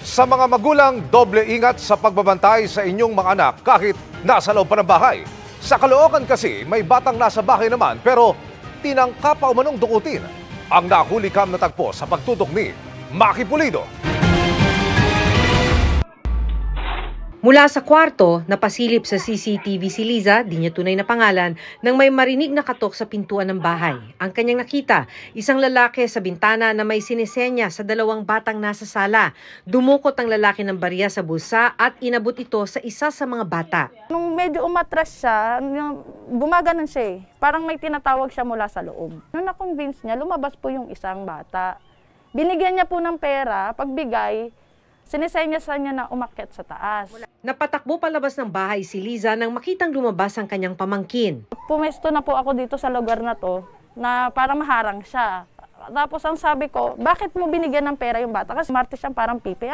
Sa mga magulang, doble ingat sa pagbabantay sa inyong mga anak kahit nasa loob pa ng bahay. Sa Caloocan kasi, may batang nasa bahay naman pero tinangka pa umanong dukutin. Ang nahuli kam na tagpo sa pagtutok ni Maki Pulido. Mula sa kwarto, napasilip sa CCTV si Liza, di niya tunay na pangalan, nang may marinig na katok sa pintuan ng bahay. Ang kanyang nakita, isang lalaki sa bintana na may sinisenya sa dalawang batang nasa sala. Dumukot ang lalaki ng barya sa bulsa at inabot ito sa isa sa mga bata. Nung medyo umatras siya, gumaganon siya eh. Parang may tinatawag siya mula sa loob. Nung na-convince niya, lumabas po yung isang bata. Binigyan niya po ng pera, pagbigay, sinisenya sa niya na umakyat sa taas. Napatakbo palabas ng bahay si Liza nang makitang lumabas ang kanyang pamangkin. Pumesto na po ako dito sa lugar na to na para maharang siya. Tapos ang sabi ko, bakit mo binigyan ng pera yung bata? Kasi smarte siyang parang pipi.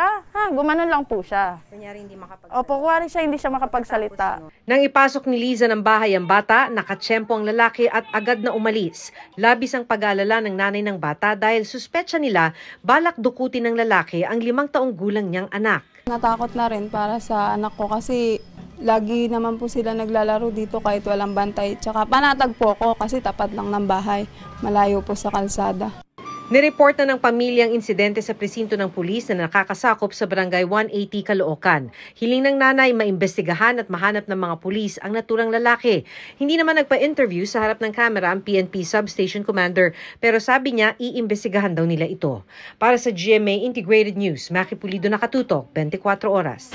Gumanon lang po siya. Kunyari hindi makapagsalita. Opo, kuwari siya hindi siya makapagsalita. Nang ipasok ni Liza ng bahay ang bata, nakatsyempo ang lalaki at agad na umalis. Labis ang pag-aalala ng nanay ng bata dahil suspetsa nila balak dukutin ng lalaki ang 5 taong gulang niyang anak. Natakot na rin para sa anak ko kasi lagi naman po sila naglalaro dito kahit walang bantay. Tsaka panatag po ako kasi tapat lang ng bahay, malayo po sa kalsada. Nireport na ng pamilya ang insidente sa presinto ng pulis na nakakasakop sa Barangay 180 Caloocan. Hiling ng nanay maimbestigahan at mahanap ng mga pulis ang naturang lalaki. Hindi naman nagpa-interview sa harap ng kamera ang PNP Substation Commander pero sabi niya iimbestigahan daw nila ito. Para sa GMA Integrated News, Maki Pulido, nakatutok, 24 oras.